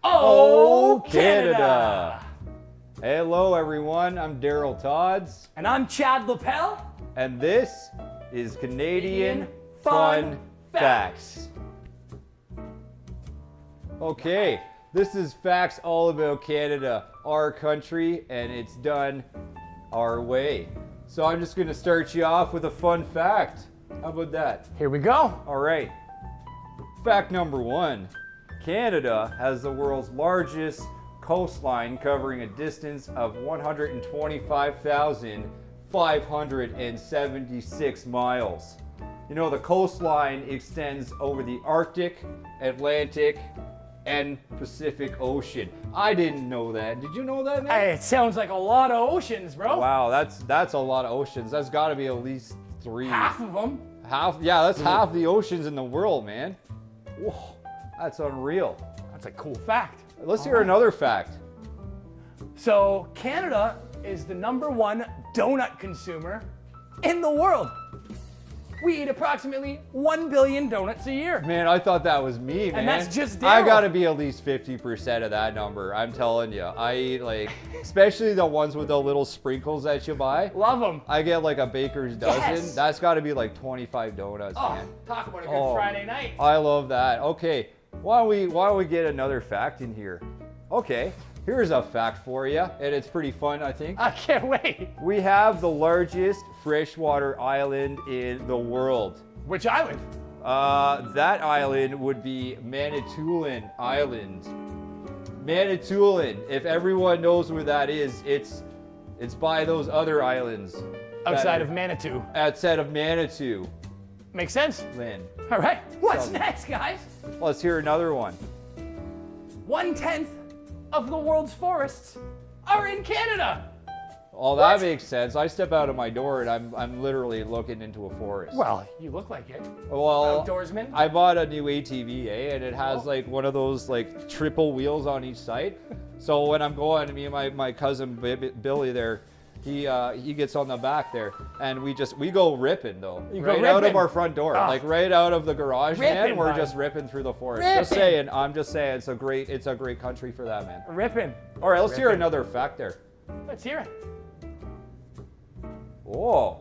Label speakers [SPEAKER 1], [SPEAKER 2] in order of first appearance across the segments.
[SPEAKER 1] Oh, Canada! Hello, everyone. I'm Daryl Todds.
[SPEAKER 2] And I'm Chad Lapel.
[SPEAKER 1] And this is Canadian Fun Facts. Okay, this is facts all about Canada, our country, and it's done our way. So I'm just going to start you off with a fun fact. How about that?
[SPEAKER 2] Here we go.
[SPEAKER 1] All right. Fact number 1. Canada has the world's largest coastline, covering a distance of 125,576 miles. You know, the coastline extends over the Arctic, Atlantic, and Pacific Ocean. I didn't know that. Did you know that, man?
[SPEAKER 2] Hey, it sounds like a lot of oceans, bro.
[SPEAKER 1] Wow, that's a lot of oceans. That's got to be at least 3.
[SPEAKER 2] Half of them.
[SPEAKER 1] Half? Yeah, that's half the oceans in the world, man. Whoa, that's unreal.
[SPEAKER 2] That's a cool fact.
[SPEAKER 1] Let's hear another fact.
[SPEAKER 2] So, Canada is the #1 donut consumer in the world. We eat approximately 1 billion donuts a year.
[SPEAKER 1] Man, I thought that was me, man.
[SPEAKER 2] And that's just Daryl.
[SPEAKER 1] I gotta be at least 50% of that number. I'm telling you. I eat especially the ones with the little sprinkles that you buy.
[SPEAKER 2] Love them.
[SPEAKER 1] I get like a baker's dozen.
[SPEAKER 2] Yes.
[SPEAKER 1] That's gotta be like 25 donuts,
[SPEAKER 2] Oh,
[SPEAKER 1] man.
[SPEAKER 2] talk about a good Friday night.
[SPEAKER 1] I love that. Okay, why don't we get another fact in here? Okay, here's a fact for you, and it's pretty fun, I think.
[SPEAKER 2] I can't wait.
[SPEAKER 1] We have the largest freshwater island in the world.
[SPEAKER 2] Which island?
[SPEAKER 1] That island would be Manitoulin Island. Manitoulin, if everyone knows where that is, it's by those other islands.
[SPEAKER 2] Outside of Manitou.
[SPEAKER 1] Outside of Manitou.
[SPEAKER 2] Makes sense.
[SPEAKER 1] Lynn.
[SPEAKER 2] All right. What's next, guys?
[SPEAKER 1] Let's hear another one.
[SPEAKER 2] 1/10 of the world's forests are in Canada.
[SPEAKER 1] Oh, that makes sense. I step out of my door and I'm literally looking into a forest.
[SPEAKER 2] Well, you look like it.
[SPEAKER 1] Well,
[SPEAKER 2] Outdoorsman.
[SPEAKER 1] I bought a new ATV, and it has like one of those like triple wheels on each side. So when I'm going, me and my cousin Billy there, he gets on the back there, and we go ripping though. Out of our front door, like right out of the garage, man. We're just ripping through the forest. Just saying, I'm just saying, it's a great country for that, man.
[SPEAKER 2] Ripping.
[SPEAKER 1] All right, let's hear another fact there.
[SPEAKER 2] Let's hear it.
[SPEAKER 1] Oh,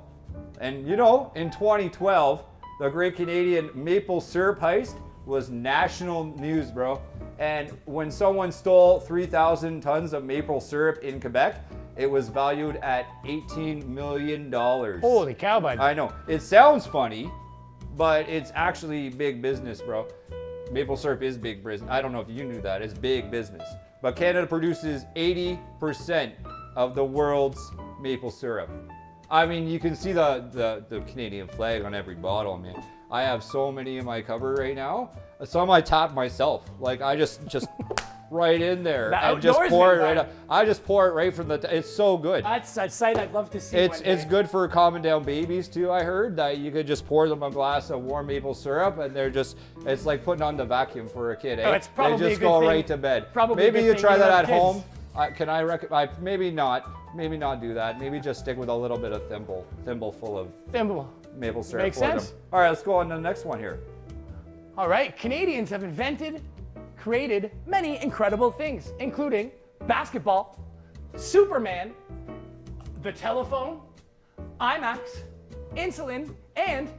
[SPEAKER 1] and you know, in 2012, the Great Canadian Maple Syrup Heist was national news, bro. And when someone stole 3,000 tons of maple syrup in Quebec, it was valued at $18 million.
[SPEAKER 2] Holy cow, bud.
[SPEAKER 1] I know. It sounds funny, but it's actually big business, bro. Maple syrup is big business. I don't know if you knew that. It's big business. But Canada produces 80% of the world's maple syrup. I mean, you can see the Canadian flag on every bottle, man. I have so many in my cupboard right now. Some I tap myself. Like, I just right in there and just pour it right up. I just pour it right from the. It's so good.
[SPEAKER 2] That's a sight I'd love to see.
[SPEAKER 1] It's good for calming down babies too. I heard that you could just pour them a glass of warm maple syrup, and it's like putting on the vacuum for a kid.
[SPEAKER 2] Oh, it's probably
[SPEAKER 1] they just
[SPEAKER 2] a good
[SPEAKER 1] go
[SPEAKER 2] thing.
[SPEAKER 1] Right to bed.
[SPEAKER 2] Probably
[SPEAKER 1] maybe
[SPEAKER 2] a good
[SPEAKER 1] you
[SPEAKER 2] thing
[SPEAKER 1] try
[SPEAKER 2] you
[SPEAKER 1] that
[SPEAKER 2] have
[SPEAKER 1] at home.
[SPEAKER 2] kids.
[SPEAKER 1] Can I recommend? Maybe not. Maybe not do that. Maybe just stick with a little bit of thimble full of maple syrup.
[SPEAKER 2] Makes sense.
[SPEAKER 1] All right, let's go on to the next one here.
[SPEAKER 2] All right, Canadians have created many incredible things, including basketball, Superman, the telephone, IMAX, insulin, and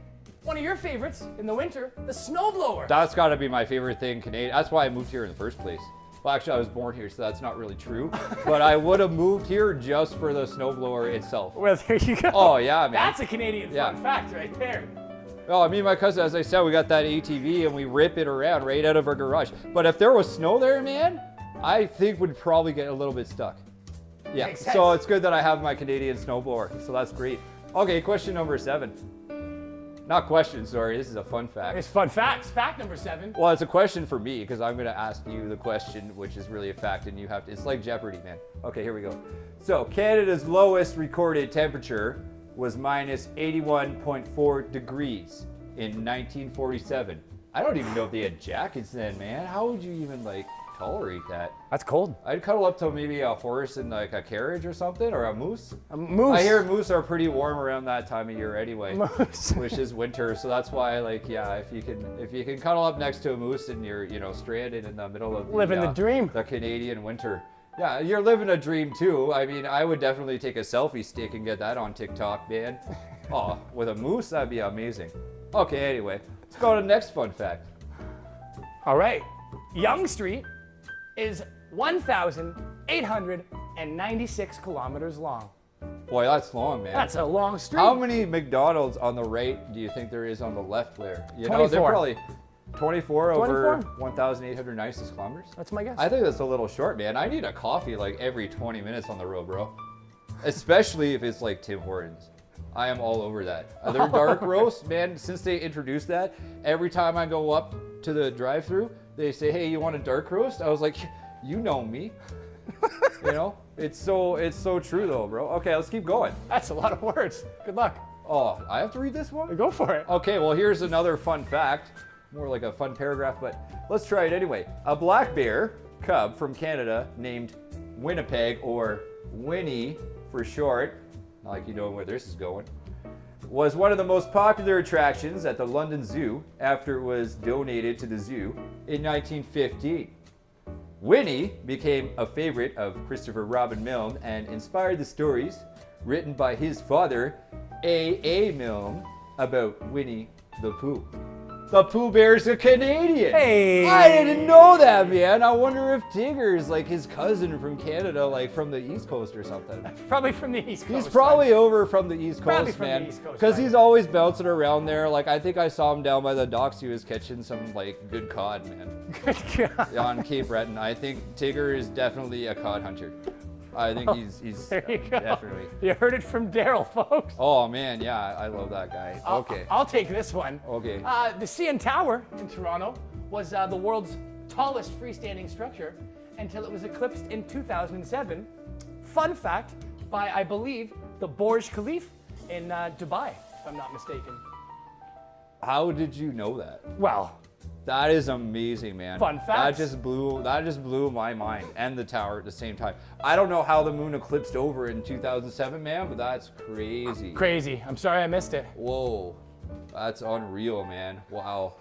[SPEAKER 2] one of your favorites in the winter, the snowblower.
[SPEAKER 1] That's got to be my favorite thing, Canadian. That's why I moved here in the first place. Well, actually, I was born here, so that's not really true. But I would have moved here just for the snowblower itself.
[SPEAKER 2] Well, there you go.
[SPEAKER 1] Oh, yeah, man.
[SPEAKER 2] That's a Canadian fun fact right there.
[SPEAKER 1] Oh, me and my cousin, as I said, we got that ATV and we rip it around right out of our garage. But if there was snow there, man, I think we'd probably get a little bit stuck. Yeah, so it's good that I have my Canadian snowblower. So that's great. Okay, question number 7. Not question, sorry. This is a fun fact.
[SPEAKER 2] It's fun facts. Fact number 7.
[SPEAKER 1] Well, it's a question for me because I'm going to ask you the question, which is really a fact, and you have to. It's like Jeopardy, man. Okay, here we go. So, Canada's lowest recorded temperature was minus 81.4 degrees in 1947. I don't even know if they had jackets then, man. How would you even like tolerate that?
[SPEAKER 2] That's cold.
[SPEAKER 1] I'd cuddle up to maybe a horse in like a carriage or something, or a moose.
[SPEAKER 2] A moose.
[SPEAKER 1] I hear moose are pretty warm around that time of year anyway,
[SPEAKER 2] Moose.
[SPEAKER 1] which is winter. So that's why, like, yeah, if you can cuddle up next to a moose and you're, stranded in the middle of
[SPEAKER 2] Living the dream.
[SPEAKER 1] the Canadian winter. Yeah, you're living a dream too. I mean, I would definitely take a selfie stick and get that on TikTok, man. Oh, with a moose, that'd be amazing. Okay, anyway, let's go to the next fun fact.
[SPEAKER 2] All right. Yonge Street is 1,896 kilometers long.
[SPEAKER 1] Boy, that's long, man.
[SPEAKER 2] That's a long street.
[SPEAKER 1] How many McDonald's on the right do you think there is on the left there? You know, they're
[SPEAKER 2] 24.
[SPEAKER 1] probably 24 over
[SPEAKER 2] 24?
[SPEAKER 1] 1,896 kilometers.
[SPEAKER 2] That's my guess.
[SPEAKER 1] I think that's a little short, man. I need a coffee like every 20 minutes on the road, bro. Especially if it's like Tim Hortons. I am all over that. Their dark roast, man, since they introduced that, every time I go up to the drive-thru, they say, hey, you want a dark roast? I was like, you know me. It's so true though, bro. Okay, let's keep going.
[SPEAKER 2] That's a lot of words. Good luck.
[SPEAKER 1] Oh, I have to read this one?
[SPEAKER 2] Go for it.
[SPEAKER 1] Okay, well, here's another fun fact. More like a fun paragraph, but let's try it anyway. A black bear cub from Canada named Winnipeg, or Winnie for short, not like you know where this is going, was one of the most popular attractions at the London Zoo after it was donated to the zoo in 1915. Winnie became a favorite of Christopher Robin Milne and inspired the stories written by his father, A. Milne, about Winnie the Pooh. The Pooh Bear's a Canadian.
[SPEAKER 2] Hey.
[SPEAKER 1] I didn't know that, man. I wonder if Tigger's like his cousin from Canada, like from the East Coast or something.
[SPEAKER 2] Probably from the East Coast.
[SPEAKER 1] He's probably over from the East
[SPEAKER 2] Probably
[SPEAKER 1] Coast,
[SPEAKER 2] from the
[SPEAKER 1] man.
[SPEAKER 2] East Coast,
[SPEAKER 1] Because
[SPEAKER 2] right.
[SPEAKER 1] he's always bouncing around there. Like, I think I saw him down by the docks. He was catching some, like, good cod, man.
[SPEAKER 2] Good God.
[SPEAKER 1] On Cape Breton. I think Tigger is definitely a cod hunter. I think he's
[SPEAKER 2] There you go.
[SPEAKER 1] definitely.
[SPEAKER 2] You heard it from Daryl, folks.
[SPEAKER 1] Oh, man, yeah, I love that guy. Okay.
[SPEAKER 2] I'll take this one.
[SPEAKER 1] Okay.
[SPEAKER 2] The CN Tower in Toronto was the world's tallest freestanding structure until it was eclipsed in 2007. Fun fact, by, I believe, the Burj Khalifa in Dubai, if I'm not mistaken.
[SPEAKER 1] How did you know that?
[SPEAKER 2] Well,
[SPEAKER 1] That is amazing, man.
[SPEAKER 2] Fun facts.
[SPEAKER 1] That just blew my mind and the tower at the same time. I don't know how the moon eclipsed over in 2007, man, but that's crazy.
[SPEAKER 2] crazy. I'm sorry I missed it.
[SPEAKER 1] Whoa, that's unreal, man. Wow,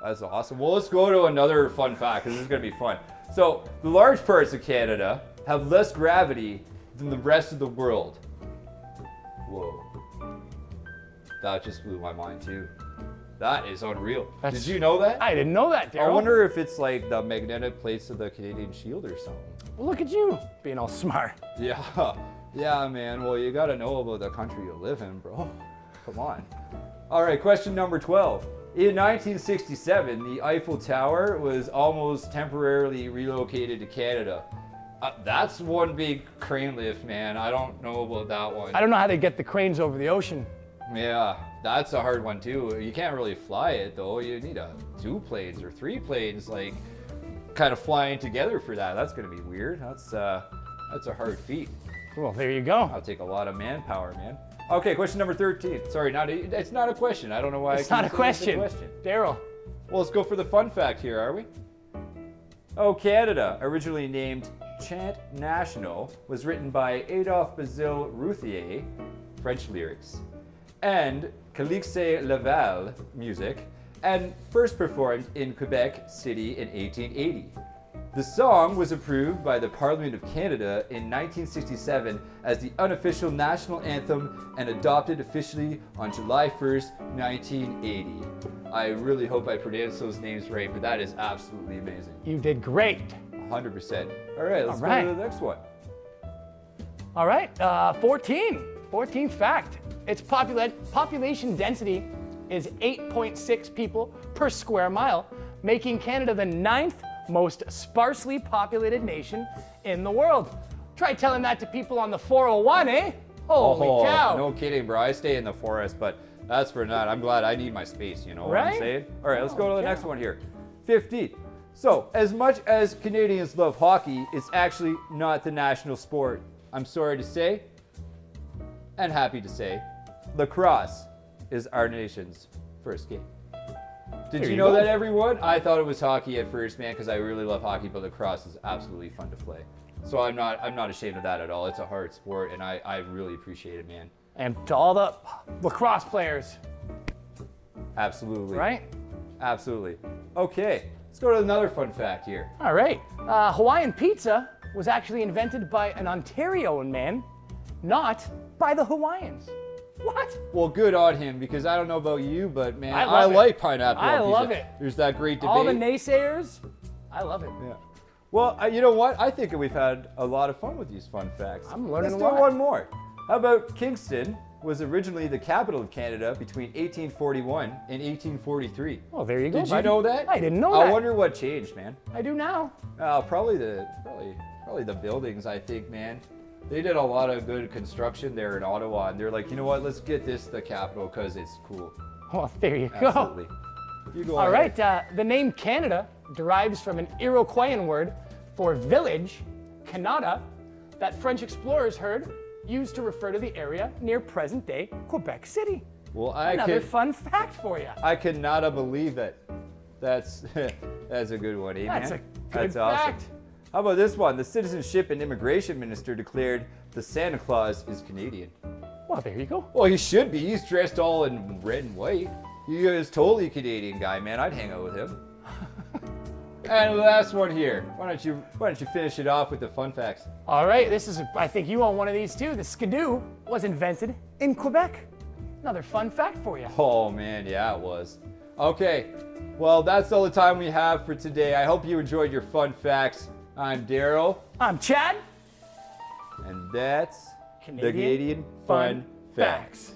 [SPEAKER 1] that's awesome. Well, let's go to another fun fact, because this is gonna be fun. So, the large parts of Canada have less gravity than the rest of the world. Whoa, that just blew my mind too. That is unreal. Did you know that?
[SPEAKER 2] I didn't know that, Daryl.
[SPEAKER 1] I wonder if it's like the magnetic plates of the Canadian Shield or something.
[SPEAKER 2] Well, look at you being all smart.
[SPEAKER 1] Yeah, yeah, man. Well, you gotta know about the country you live in, bro. Come on. All right, question number 12. In 1967, the Eiffel Tower was almost temporarily relocated to Canada. That's one big crane lift, man. I don't know about that one.
[SPEAKER 2] I don't know how they get the cranes over the ocean.
[SPEAKER 1] Yeah, that's a hard one too. You can't really fly it though. You need 2 planes or 3 planes, like kind of flying together for that. That's gonna be weird. That's a hard feat.
[SPEAKER 2] Well, there you go.
[SPEAKER 1] I'll take a lot of manpower, man. Okay, question number 13. Sorry, it's not a question. I don't know why.
[SPEAKER 2] It's
[SPEAKER 1] I
[SPEAKER 2] not a
[SPEAKER 1] keep saying
[SPEAKER 2] question.
[SPEAKER 1] it's a
[SPEAKER 2] Daryl.
[SPEAKER 1] Well, let's go for the fun fact here, are we? Oh, Canada, originally named Chant National, was written by Adolphe Bazille Routhier, French lyrics, and Calixte Laval music, and first performed in Quebec City in 1880. The song was approved by the Parliament of Canada in 1967 as the unofficial national anthem and adopted officially on July 1st, 1980. I really hope I pronounced those names right, but that is absolutely amazing.
[SPEAKER 2] You did great.
[SPEAKER 1] 100%. All right, let's
[SPEAKER 2] All right.
[SPEAKER 1] go to the next one.
[SPEAKER 2] All right, 14th fact. Its population density is 8.6 people per square mile, making Canada the 9th most sparsely populated nation in the world. Try telling that to people on the 401, eh? Holy cow.
[SPEAKER 1] No kidding, bro. I stay in the forest, but that's for not. I'm glad I need my space, you know what I'm
[SPEAKER 2] Right?
[SPEAKER 1] saying? All right, let's go to the
[SPEAKER 2] Yeah.
[SPEAKER 1] next one here. 15. So, as much as Canadians love hockey, it's actually not the national sport. I'm sorry to say, and happy to say, lacrosse is our nation's first game. Did
[SPEAKER 2] There
[SPEAKER 1] you
[SPEAKER 2] you
[SPEAKER 1] know
[SPEAKER 2] go.
[SPEAKER 1] that, everyone? I thought it was hockey at first, man, because I really love hockey, but lacrosse is absolutely fun to play. So I'm not ashamed of that at all. It's a hard sport, and I really appreciate it, man.
[SPEAKER 2] And to all the lacrosse players,
[SPEAKER 1] Absolutely.
[SPEAKER 2] right?
[SPEAKER 1] Absolutely. Okay, let's go to another fun fact here.
[SPEAKER 2] All right. Hawaiian pizza was actually invented by an Ontarioan man, not by the Hawaiians. What?
[SPEAKER 1] Well, good on him, because I don't know about you, but man,
[SPEAKER 2] I
[SPEAKER 1] I
[SPEAKER 2] love it.
[SPEAKER 1] like pineapple on
[SPEAKER 2] I
[SPEAKER 1] pizza.
[SPEAKER 2] love it.
[SPEAKER 1] There's that great debate.
[SPEAKER 2] All the naysayers, I love it.
[SPEAKER 1] Yeah. Well, you know what? I think we've had a lot of fun with these fun facts.
[SPEAKER 2] I'm learning
[SPEAKER 1] Let's
[SPEAKER 2] a lot.
[SPEAKER 1] do one more. How about Kingston was originally the capital of Canada between 1841 and 1843.
[SPEAKER 2] Well, there you go.
[SPEAKER 1] Did you
[SPEAKER 2] bud.
[SPEAKER 1] know that?
[SPEAKER 2] I didn't know
[SPEAKER 1] I
[SPEAKER 2] that.
[SPEAKER 1] wonder what changed, man.
[SPEAKER 2] I do now.
[SPEAKER 1] Probably the buildings, I think, man. They did a lot of good construction there in Ottawa, and they're like, you know what? Let's get this the capital because it's cool.
[SPEAKER 2] Well, there you go.
[SPEAKER 1] Absolutely. You go
[SPEAKER 2] All
[SPEAKER 1] ahead.
[SPEAKER 2] right. The name Canada derives from an Iroquoian word for village, Canada, that French explorers heard used to refer to the area near present-day Quebec City.
[SPEAKER 1] Well,
[SPEAKER 2] Another fun fact for you.
[SPEAKER 1] I cannot believe it. That's that's a good one, eh,
[SPEAKER 2] That's
[SPEAKER 1] man?
[SPEAKER 2] a good
[SPEAKER 1] That's awesome.
[SPEAKER 2] fact.
[SPEAKER 1] How about this one? The Citizenship and Immigration Minister declared the Santa Claus is Canadian.
[SPEAKER 2] Well, there you go.
[SPEAKER 1] Well, he should be. He's dressed all in red and white. He is totally Canadian guy, man. I'd hang out with him. And the last one here. Why don't you finish it off with the fun facts?
[SPEAKER 2] All right, I think you own one of these too. The skidoo was invented in Quebec. Another fun fact for you.
[SPEAKER 1] Oh man, yeah, it was. Okay, well, that's all the time we have for today. I hope you enjoyed your fun facts. I'm Daryl,
[SPEAKER 2] I'm Chad.
[SPEAKER 1] and that's the
[SPEAKER 2] Canadian
[SPEAKER 1] Canadian Fun Facts.